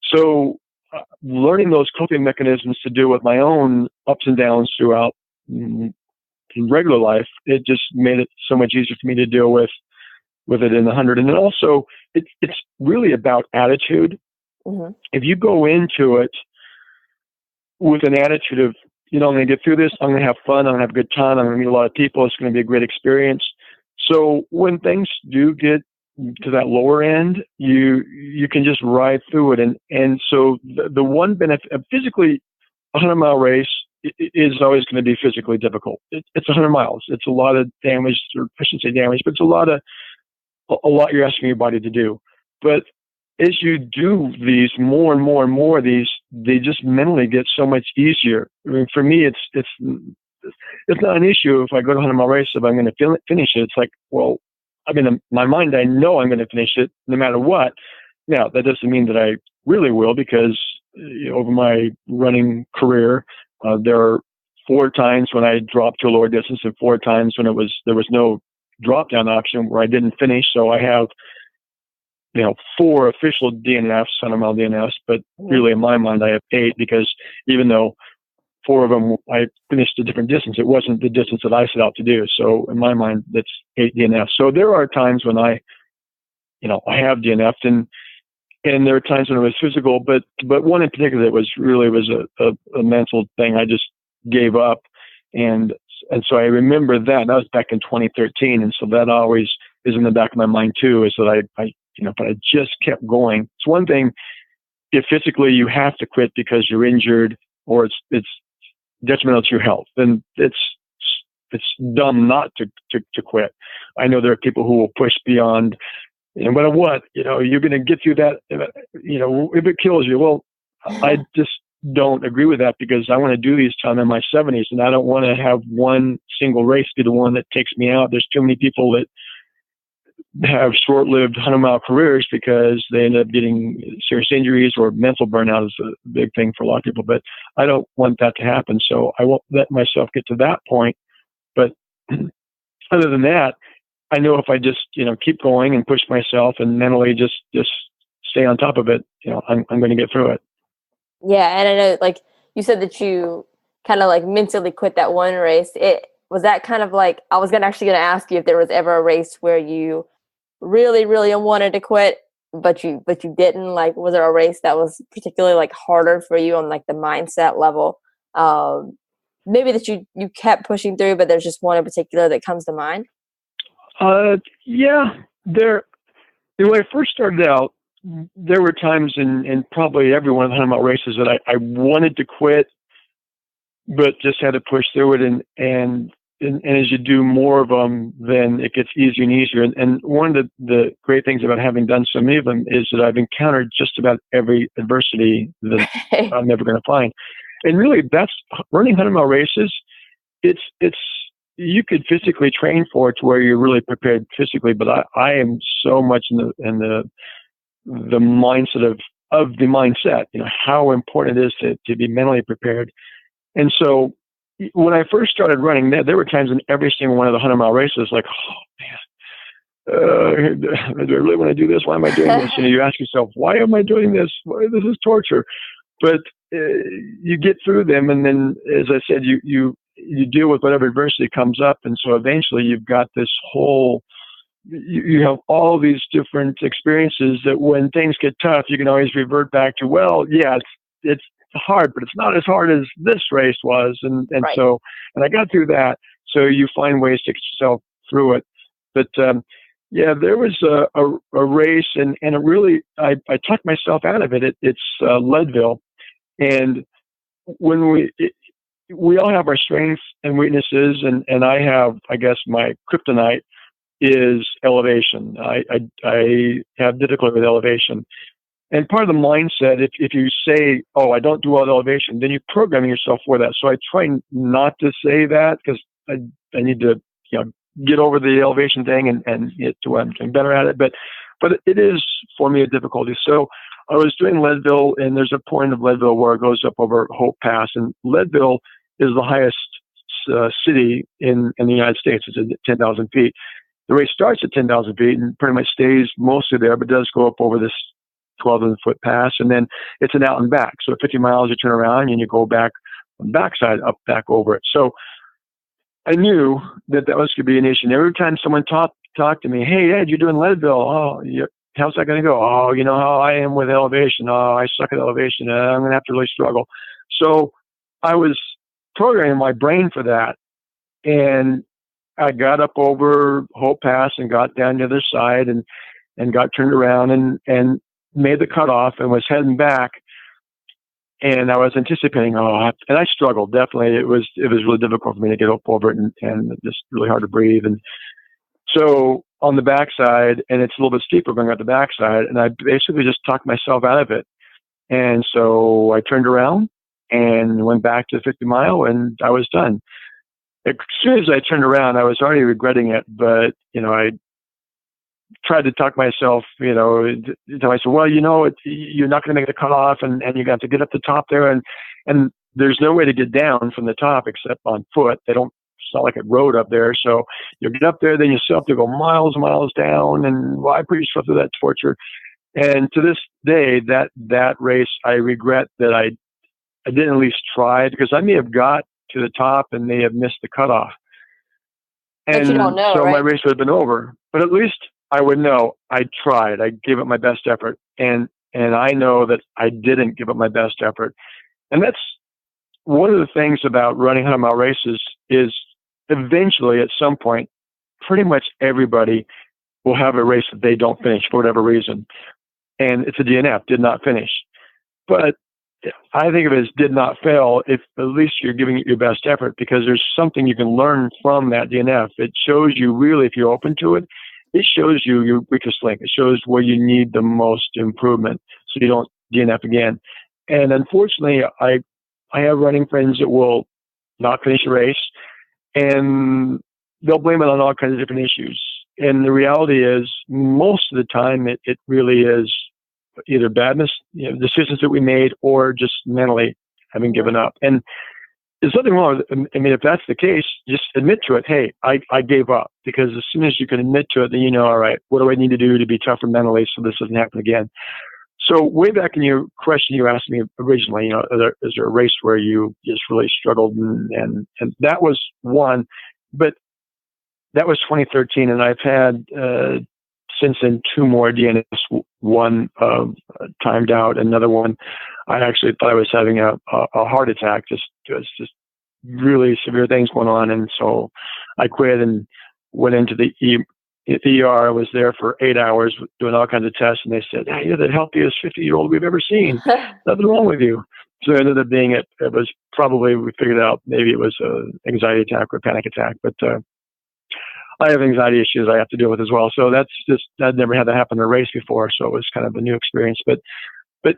so learning those coping mechanisms to deal with my own ups and downs throughout regular life, it just made it so much easier for me to deal with it in the 100. And then also, it's really about attitude. Mm-hmm. If you go into it with an attitude of, I'm going to get through this, I'm going to have fun, I'm going to have a good time, I'm going to meet a lot of people, it's going to be a great experience. So when things do get to that lower end, you can just ride through it. And so the one benefit, physically, a 100-mile race is always going to be physically difficult. It's 100 miles. It's a lot of damage, or I shouldn't say damage, but it's a lot you're asking your body to do. But as you do these more and more and more, they just mentally get so much easier. I mean, for me, it's not an issue if I go to a 100-mile race, if I'm going to finish it. It's like, well, I mean, in my mind, I know I'm going to finish it no matter what. Now, that doesn't mean that I really will, because over my running career, there are 4 times when I dropped to a lower distance, and 4 times when there was no drop down option where I didn't finish. So I have 4 official DNFs, 100-mile DNFs, but really in my mind I have 8, because even though 4 of them I finished a different distance, it wasn't the distance that I set out to do. So in my mind, that's 8 DNFs. So there are times when I have DNF'd, and there are times when it was physical, but one in particular that was a mental thing. I just gave up, and so I remember that was back in 2013, and so that always is in the back of my mind too. Is that but I just kept going. It's one thing if physically you have to quit because you're injured or it's detrimental to your health, then it's dumb not to quit. I know there are people who will push beyond, no matter what, you're going to get through that, if it kills you. Well, I just don't agree with that, because I want to do these till I'm in my 70s, and I don't want to have one single race be the one that takes me out. There's too many people that have short-lived 100-mile careers because they end up getting serious injuries, or mental burnout is a big thing for a lot of people. But I don't want that to happen, so I won't let myself get to that point. But other than that, I know if I just keep going and push myself and mentally just stay on top of it, I'm going to get through it. Yeah, and I know, like you said, that you kind of like mentally quit that one race. It was that kind of like, I was actually going to ask you if there was ever a race where you really, really wanted to quit, but you didn't. Like, was there a race that was particularly like harder for you on like the mindset level? Maybe that you kept pushing through, but there's just one in particular that comes to mind. Yeah, when I first started out, there were times in probably every one of the 100-mile races that I wanted to quit, but just had to push through it. And as you do more of them, then it gets easier and easier. And one of the great things about having done so many of them is that I've encountered just about every adversity that I'm never going to find. And really, that's running 100-mile races. It's you could physically train for it to where you're really prepared physically, but I am so much in the mindset of the mindset, how important it is to be mentally prepared. And so when I first started running, there were times in every single one of the 100-mile races, like, oh man, do I really want to do this? Why am I doing this? You ask yourself, why am I doing this? This is torture. But you get through them, and then, as I said, you deal with whatever adversity comes up, and so eventually you've got this whole. You have all these different experiences that when things get tough, you can always revert back to, well, yeah, it's hard, but it's not as hard as this race was. And right. So I got through that. So you find ways to get yourself through it. But, yeah, there was a race, and it really, I talked myself out of it. It's Leadville. And when we all have our strengths and weaknesses, and I have, I guess, my kryptonite is elevation. I have difficulty with elevation. And part of the mindset, if you say, oh, I don't do well at elevation, then you're programming yourself for that. So I try not to say that, because I need to get over the elevation thing and get to where I'm better at it. But it is, for me, a difficulty. So I was doing Leadville, and there's a point of Leadville where it goes up over Hope Pass. And Leadville is the highest city in the United States. It's at 10,000 feet. The race starts at 10,000 feet and pretty much stays mostly there, but does go up over this 1,200-foot pass, and then it's an out and back. So at 50 miles, you turn around and you go back on the backside, up back over it. So I knew that was going to be an issue. And every time someone talked to me, hey, Ed, you're doing Leadville. Oh, how's that going to go? Oh, you know how I am with elevation. Oh, I suck at elevation. I'm going to have to really struggle. So I was programming my brain for that. And I got up over Hope Pass and got down the other side and got turned around and made the cutoff and was heading back. And I was anticipating, and I struggled, definitely. It was really difficult for me to get up over it and just really hard to breathe. And so on the backside, and it's a little bit steeper going out the backside, and I basically just talked myself out of it. And so I turned around and went back to the 50 mile, and I was done. As soon as I turned around, I was already regretting it, but, I tried to talk myself, tell myself, well, you're not going to make the cutoff, and you got to get up the top there, and there's no way to get down from the top except on foot. It's not like a road up there. So you get up there, then you still have to go miles and miles down, and I put yourself through that torture. And to this day, that race, I regret that I didn't at least try, because I may have got to the top and may have missed the cutoff. And but you don't know, so right? my race would have been over. But at least I would know I tried. I gave it my best effort. And I know that I didn't give it my best effort. And that's one of the things about running 100-mile races is eventually, at some point, pretty much everybody will have a race that they don't finish for whatever reason. And it's a DNF, did not finish. But I think of it as did not fail if at least you're giving it your best effort, because there's something you can learn from that DNF. It shows you really, if you're open to it, it shows you your weakest link. It shows where you need the most improvement so you don't DNF again. And unfortunately, I have running friends that will not finish a race, and they'll blame it on all kinds of different issues. And the reality is, most of the time, it really is either badness, decisions that we made, or just mentally having given up. And there's nothing wrong with it. I mean, if that's the case, just admit to it. Hey, I gave up. Because as soon as you can admit to it, then you know, all right, what do I need to do to be tougher mentally so this doesn't happen again? So way back in your question you asked me originally, is there a race where you just really struggled? And that was one, but that was 2013, and I've had since then 2 more DNFs. One timed out, another one I actually thought I was having a heart attack. Just really severe things going on, and so I quit and went into the ER. I was there for 8 hours doing all kinds of tests, and they said, "Hey, you're the healthiest 50-year-old we've ever seen. Nothing wrong with you." So it ended up being it was probably, we figured out maybe it was an anxiety attack or a panic attack, but I have anxiety issues I have to deal with as well. So I'd never had that happen in a race before. So it was kind of a new experience, but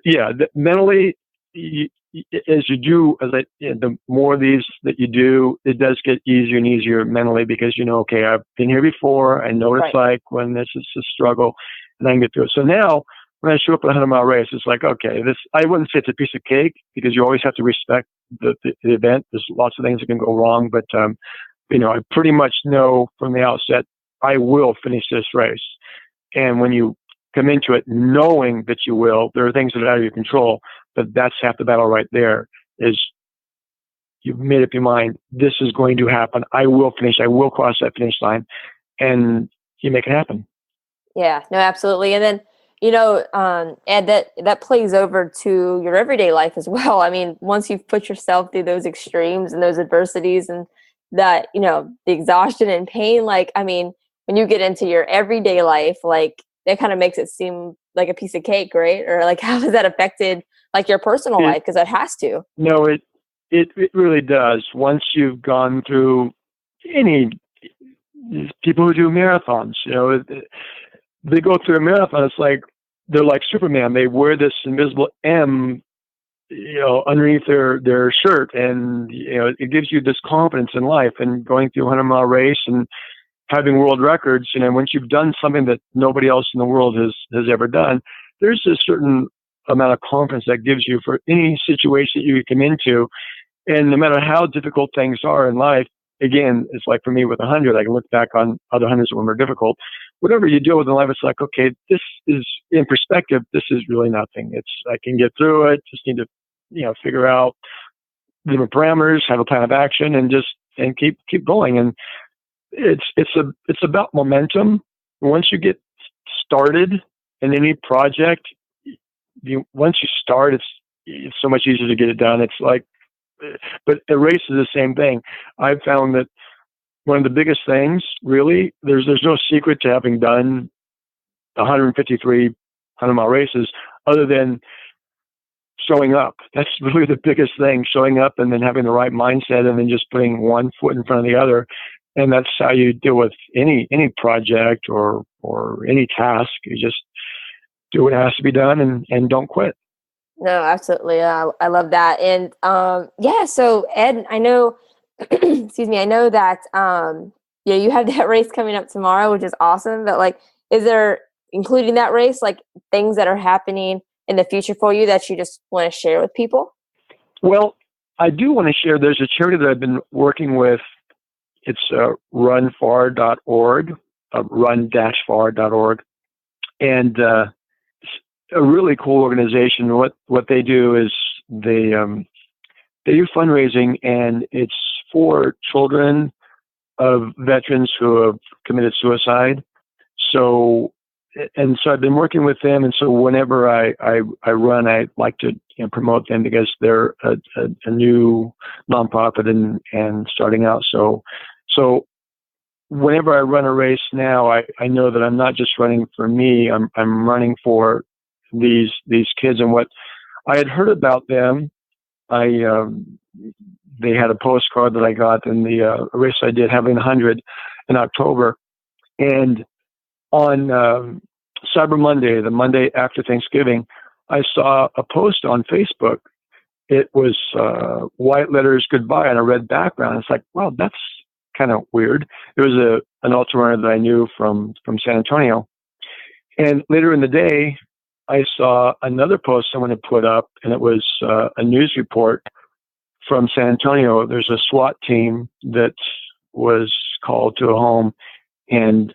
yeah, mentally, as you do, the more of these that you do, it does get easier and easier mentally, because okay, I've been here before. I know what it's like when this is a struggle, and I can get through it. So now, when I show up at a 100-mile race, it's like, okay, I wouldn't say it's a piece of cake, because you always have to respect the event. There's lots of things that can go wrong, but I pretty much know from the outset I will finish this race. And when you come into it knowing that you will, there are things that are out of your control, but that's half the battle right there. Is you've made up your mind, this is going to happen. I will finish. I will cross that finish line, and you make it happen. Yeah, no, absolutely. And then, Ed, that plays over to your everyday life as well. I mean, once you've put yourself through those extremes and those adversities and that, the exhaustion and pain, like, I mean, when you get into your everyday life, like, that kind of makes it seem like a piece of cake, right? Or like, how has that affected like your personal life? Because that has to. No, it really does. Once you've gone through any people who do marathons, they go through a marathon. It's like they're like Superman. They wear this invisible M, underneath their shirt, and it gives you this confidence in life. And going through a 100-mile race and having world records, once you've done something that nobody else in the world has ever done, there's a certain amount of confidence that gives you for any situation that you come into. And no matter how difficult things are in life, again, it's like for me with 100, I can look back on other 100s when they're difficult. Whatever you deal with in life, it's like, okay, this is in perspective. This is really nothing. I can get through it. Just need to, figure out different parameters, have a plan of action, and keep going. And it's about momentum. Once you get started in any project, once you start, it's so much easier to get it done. It's like, but a race is the same thing. I've found that one of the biggest things, really, there's no secret to having done 153 100-mile races other than showing up. That's really the biggest thing, showing up and then having the right mindset and then just putting one foot in front of the other. And that's how you deal with any project or any task. You just do what has to be done and don't quit. No, absolutely. I love that. And so Ed, I know, excuse me, I know that you have that race coming up tomorrow, which is awesome. But like, is there, including that race, like things that are happening in the future for you that you just want to share with people? Well, I do want to share. There's a charity that I've been working with. It's runfar.org, run-far.org, and a really cool organization. What they do is they do fundraising, and it's for children of veterans who have committed suicide. So I've been working with them, and so whenever I run, I like to promote them because they're a new nonprofit and starting out. So whenever I run a race now, I know that I'm not just running for me. I'm running for these kids. And what I had heard about them. They had a postcard that I got in the race I did, having 100 in October. And on Cyber Monday, the Monday after Thanksgiving, I saw a post on Facebook. It was white letters goodbye on a red background. It's like, wow, that's kind of weird. It was an ultramarathon that I knew from San Antonio. And later in the day, I saw another post someone had put up, and it was a news report from San Antonio. There's a SWAT team that was called to a home, and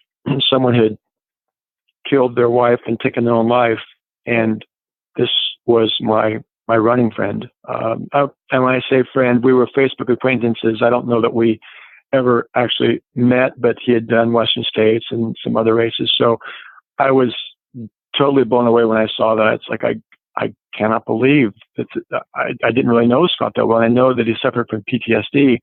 someone had killed their wife and taken their own life. And this was my running friend. And when I say friend, we were Facebook acquaintances. I don't know that we ever actually met, but he had done Western States and some other races. So I was totally blown away when I saw that. It's like, I cannot believe that. I didn't really know Scott that well. I know that he suffered from PTSD,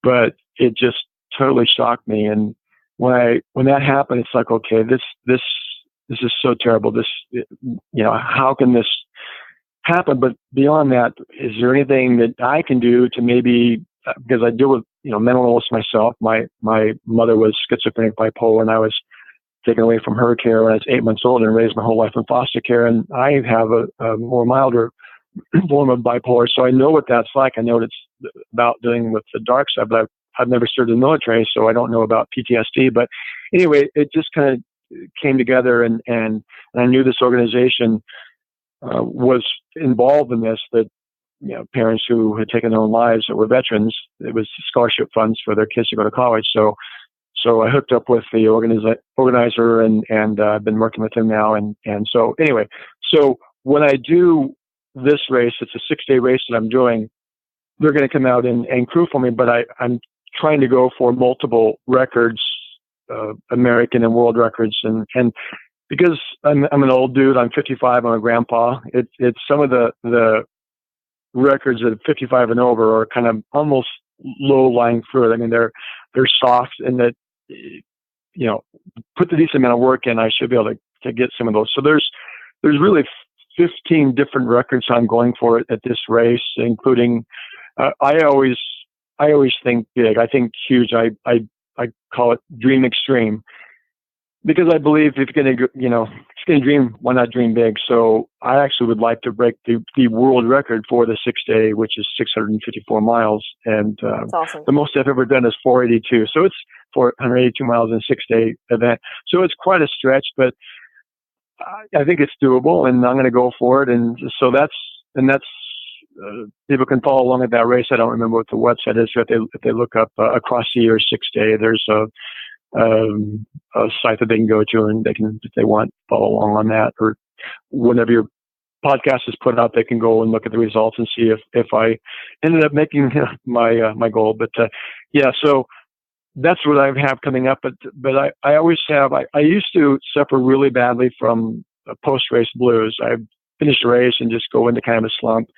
but it just totally shocked me. And when that happened, it's like, okay, this is so terrible. How can this happen? But beyond that, is there anything that I can do to maybe, because I deal with, mental illness myself. My mother was schizophrenic, bipolar, and I was taken away from her care when I was 8 months old and raised my whole life in foster care. And I have a more milder form of bipolar. So I know what that's like. I know what it's about dealing with the dark side, but I've never served in the military, so I don't know about PTSD. But anyway, it just kind of came together, and I knew this organization was involved in this, that parents who had taken their own lives that were veterans, it was scholarship funds for their kids to go to college. So I hooked up with the organizer, and I've been working with him now. And so anyway, so when I do this race, it's a 6-day race that I'm doing. They're going to come out and crew for me, but I'm trying to go for multiple records, American and world records. And because I'm an old dude, I'm 55, I'm a grandpa. It's some of the records at 55 and over are kind of almost low-lying fruit. I mean, they're soft, and that, put the decent amount of work in, I should be able to get some of those. So there's really 15 different records I'm going for at this race, including, I always think big. I think huge. I call it dream extreme, because I believe if you're going to dream, why not dream big? So I actually would like to break the world record for the 6-day, which is 654 miles. And That's awesome. The most I've ever done is 482. So it's 482 miles in a 6-day event. So it's quite a stretch, but I think it's doable, and I'm going to go for it. And so that's people can follow along at that race. I don't remember what the website is. If they look up across the year 6-day, there's a site that they can go to, and they can, if they want, follow along on that. Or whenever your podcast is put out, they can go and look at the results and see if I ended up making my goal. But so that's what I have coming up. But I always have. I used to suffer really badly from post-race blues. I finished a race and just go into kind of a slump.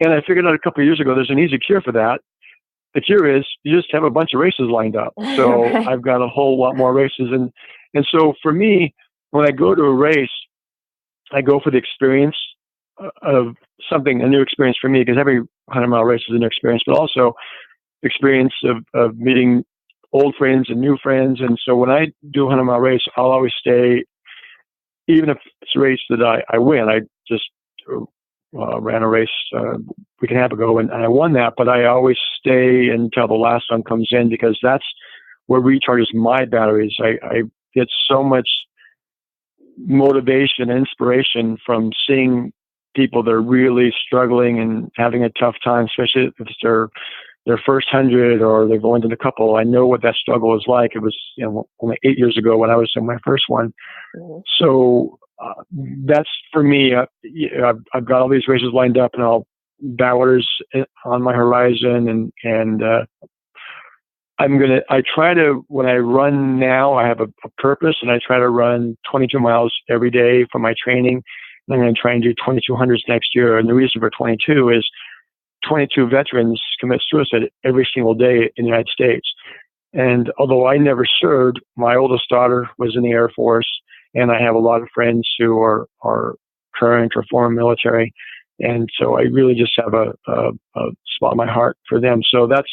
And I figured out a couple of years ago, there's an easy cure for that. The cure is you just have a bunch of races lined up. So I've got a whole lot more races. And so for me, when I go to a race, I go for the experience of something, a new experience for me, because every 100-mile race is a new experience, but also experience of meeting old friends and new friends. And so when I do a 100-mile race, I'll always stay, even if it's a race that I win. I just ran a race a week and a half ago, and I won that, but I always stay until the last one comes in, because that's what recharges my batteries. I get so much motivation and inspiration from seeing people that are really struggling and having a tough time, especially if it's their first 100 or they've only done a couple. I know what that struggle is like. It was only 8 years ago when I was in my first one. Mm-hmm. So that's for me. I've got all these races lined up, and Badwater's on my horizon, and I try to, when I run now, I have a purpose, and I try to run 22 miles every day for my training. And I'm going to try and do 2200s next year. And the reason for 22 is 22 veterans commit suicide every single day in the United States. And although I never served, my oldest daughter was in the Air Force, and I have a lot of friends who are current or former military. And so I really just have a spot in my heart for them. So that's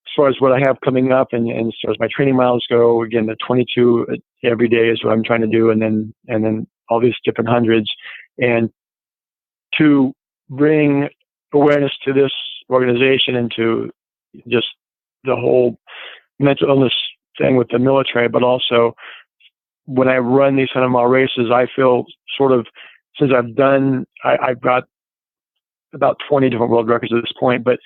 as far as what I have coming up, and as far as my training miles go. Again, the 22 every day is what I'm trying to do, and then all these different hundreds, and to bring awareness to this organization and to just the whole mental illness thing with the military, but also when I run these 100-mile races, I feel sort of, since I've got about 20 different world records at this point, but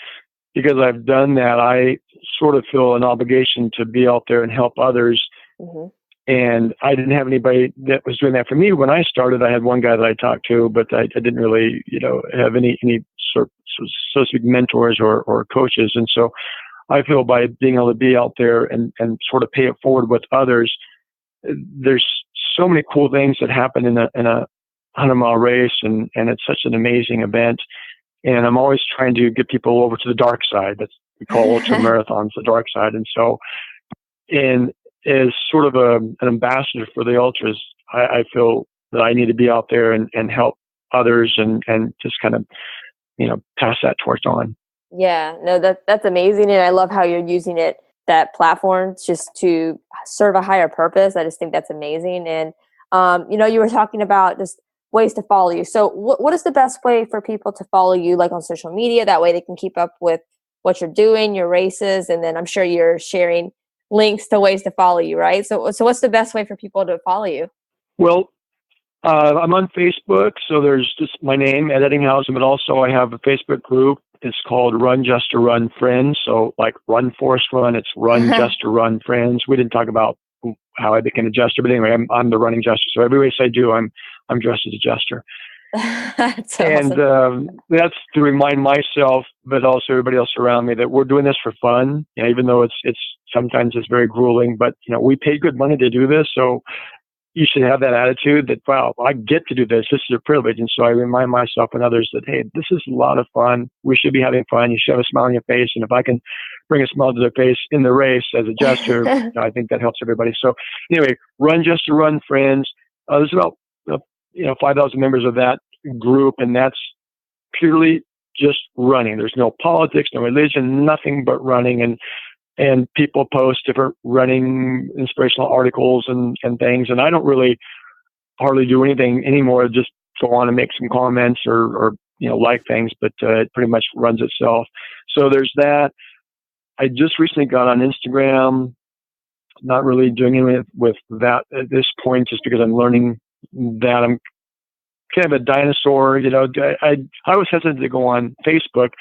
because I've done that, I sort of feel an obligation to be out there and help others. Mm-hmm. And I didn't have anybody that was doing that for me. When I started, I had one guy that I talked to, but I didn't really, have any sort of, so to speak, mentors or coaches. And so I feel by being able to be out there and sort of pay it forward with others, there's so many cool things that happen in a 100-mile race, and it's such an amazing event. And I'm always trying to get people over to the dark side. That's we call ultramarathons, the dark side. And so, and as sort of an ambassador for the ultras, I feel that I need to be out there and help others and just kind of, pass that torch on. Yeah, no, that's amazing. And I love how you're using that platform just to serve a higher purpose. I just think that's amazing. And, you were talking about just ways to follow you. So what is the best way for people to follow you, like on social media? That way they can keep up with what you're doing, your races. And then I'm sure you're sharing links to ways to follow you, right? So what's the best way for people to follow you? Well, I'm on Facebook. So there's just my name, Ed Ettinghausen, but also I have a Facebook group. It's called Run Jester Run Friends. So like Run Forest Run, it's Run Jester Run Friends. We didn't talk about how I became a jester, but anyway, I'm the running jester. So every race I do, I'm dressed as a jester. That's and awesome. That's to remind myself, but also everybody else around me, that we're doing this for fun. Even though it's sometimes it's very grueling, but we pay good money to do this, so you should have that attitude that, wow, I get to do this. This is a privilege. And so I remind myself and others that, hey, this is a lot of fun. We should be having fun. You should have a smile on your face. And if I can bring a smile to their face in the race as a jester, I think that helps everybody. So anyway, Run Jester Run Friends. There's about 5,000 members of that group, and that's purely just running. There's no politics, no religion, nothing but running. And people post different running inspirational articles and things. And I don't really hardly do anything anymore. Just go on and make some comments or like things, but it pretty much runs itself. So there's that. I just recently got on Instagram, not really doing anything with that at this point, just because I'm learning that. I'm kind of a dinosaur. I was hesitant to go on Facebook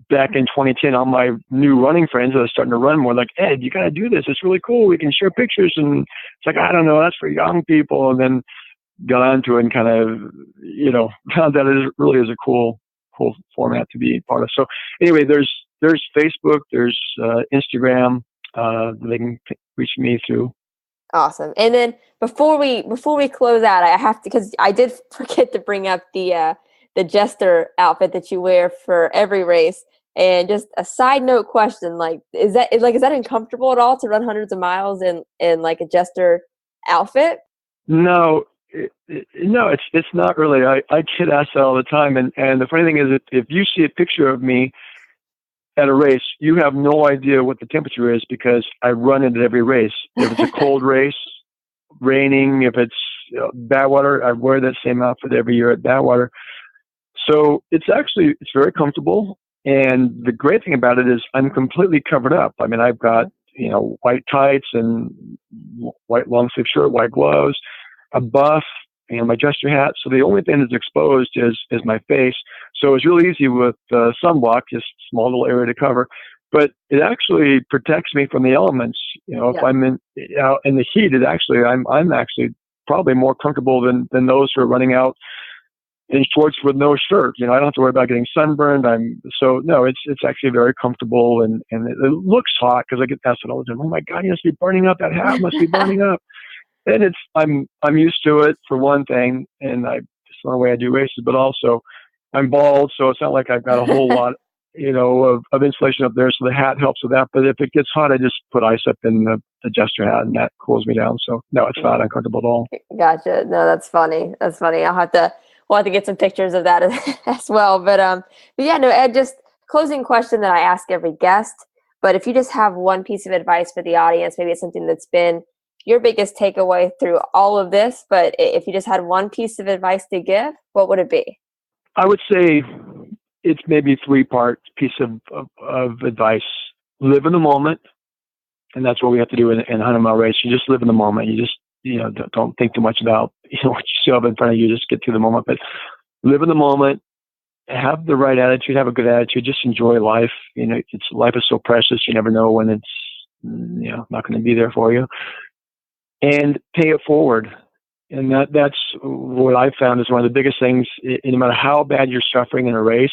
back in 2010, all my new running friends that are starting to run more, like, Ed, you got to do this. It's really cool. We can share pictures. And it's like, I don't know, that's for young people. And then got onto it and kind of, found that it really is a cool format to be part of. So anyway, there's Facebook, there's Instagram. They can reach me through. Awesome. And then before we close out, I have to, because I did forget to bring up the Jester outfit that you wear for every race. And just a side note question, is that uncomfortable at all to run hundreds of miles in like a Jester outfit? No, it's not really. I get asked that all the time. And the funny thing is, if you see a picture of me at a race, you have no idea what the temperature is, because I run it at every race. If it's a cold race, raining, if it's Badwater, I wear that same outfit every year at Badwater. So it's very comfortable. And the great thing about it is I'm completely covered up. I mean, I've got, white tights and white long sleeve shirt, white gloves, a buff, my jester hat. So the only thing that's exposed is my face. So it's really easy with sunblock, just small little area to cover. But it actually protects me from the elements. If I'm in the heat, I'm actually probably more comfortable than those who are running out in shorts with no shirt. I don't have to worry about getting sunburned. It's actually very comfortable, and it looks hot, because I get asked it all the time. Oh my God, you must be burning up. That hat must be burning up. And I'm used to it, for one thing, and just the way I do races. But also, I'm bald, so it's not like I've got a whole lot, of insulation up there. So the hat helps with that. But if it gets hot, I just put ice up in the jester hat, and that cools me down. So no, it's not uncomfortable at all. Gotcha. No, that's funny. I'll have to. we'll have to get some pictures of that as well. But yeah, no, Ed, just closing question that I ask every guest. But if you just have one piece of advice for the audience, maybe it's something that's been your biggest takeaway through all of this, but if you just had one piece of advice to give, what would it be? I would say it's maybe three-part piece of advice. Live in the moment, and that's what we have to do in a 100-mile race. You just live in the moment. You just, don't think too much about, what you still have in front of you. Just get through the moment, but live in the moment. Have the right attitude. Have a good attitude. Just enjoy life. Life is so precious. You never know when it's, not going to be there for you. And pay it forward. And that's what I found is one of the biggest things. No matter how bad you're suffering in a race,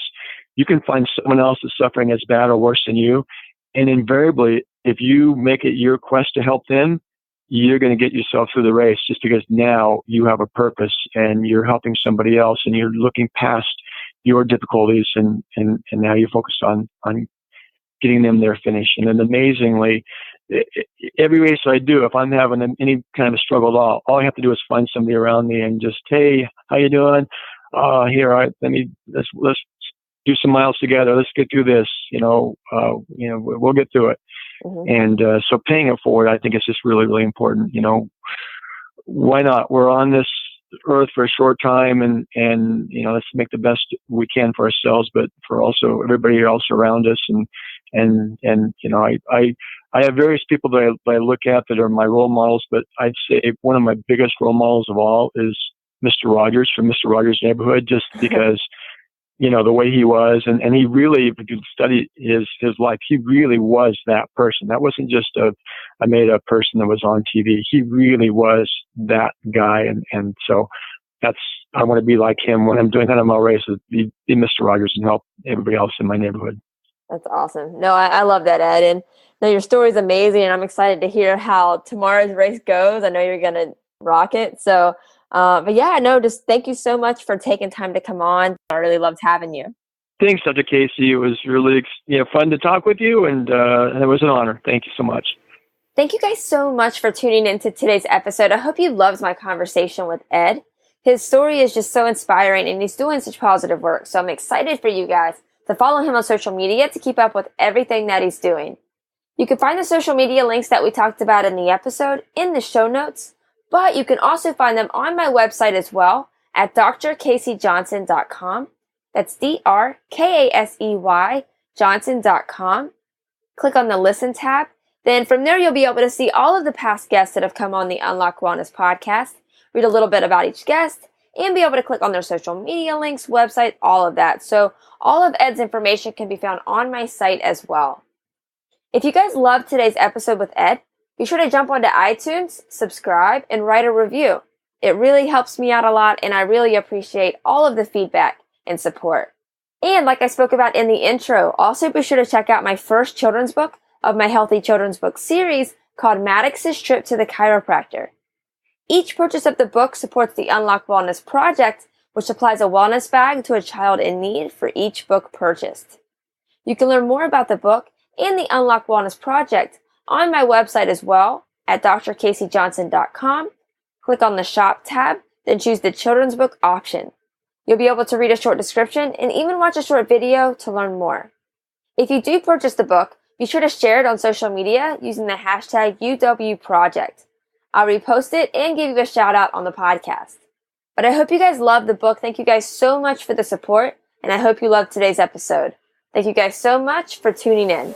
you can find someone else that's suffering as bad or worse than you. And invariably, if you make it your quest to help them, you're going to get yourself through the race just because now you have a purpose and you're helping somebody else and you're looking past your difficulties and now you're focused on getting them their finish. And then amazingly, every race I do, if I'm having any kind of a struggle at all I have to do is find somebody around me and just, hey, how you doing? Here, let's do some miles together. Let's get through this. We'll get through it. Mm-hmm. And so paying it forward, I think, is just really, really important. Why not? We're on this earth for a short time, and let's make the best we can for ourselves, but for also everybody else around us. And I have various people that I look at that are my role models, but I'd say one of my biggest role models of all is Mr. Rogers from Mr. Rogers' Neighborhood, just because, the way he was. And he really, if you study his life, he really was that person. That wasn't just a made-up person that was on TV. He really was that guy. And so I want to be like him when I'm doing 100-mile races, be Mr. Rogers and help everybody else in my neighborhood. That's awesome. No, I love that, Ed. And no, your story is amazing, and I'm excited to hear how tomorrow's race goes. I know you're going to rock it. So, but yeah, no, just thank you so much for taking time to come on. I really loved having you. Thanks, Dr. Casey. It was really fun to talk with you, and it was an honor. Thank you so much. Thank you guys so much for tuning into today's episode. I hope you loved my conversation with Ed. His story is just so inspiring, and he's doing such positive work. So I'm excited for you guys to follow him on social media to keep up with everything that he's doing. You can find the social media links that we talked about in the episode in the show notes, but you can also find them on my website as well at drcaseyjohnson.com. That's DRKASEY Johnson.com. Click on the Listen tab. Then from there, you'll be able to see all of the past guests that have come on the Unlock Wellness podcast, read a little bit about each guest, and be able to click on their social media links, website, all of that. So all of Ed's information can be found on my site as well. If you guys loved today's episode with Ed, be sure to jump onto iTunes, subscribe, and write a review. It really helps me out a lot, and I really appreciate all of the feedback and support. And like I spoke about in the intro, also be sure to check out my first children's book of my Healthy Children's Book series called Maddox's Trip to the Chiropractor. Each purchase of the book supports the Unlock Wellness Project, which supplies a wellness bag to a child in need for each book purchased. You can learn more about the book and the Unlock Wellness Project on my website as well at drcaseyjohnson.com. Click on the Shop tab, then choose the Children's Book option. You'll be able to read a short description and even watch a short video to learn more. If you do purchase the book, be sure to share it on social media using the hashtag UWProject. I'll repost it and give you a shout out on the podcast. But I hope you guys love the book. Thank you guys so much for the support, and I hope you loved today's episode. Thank you guys so much for tuning in.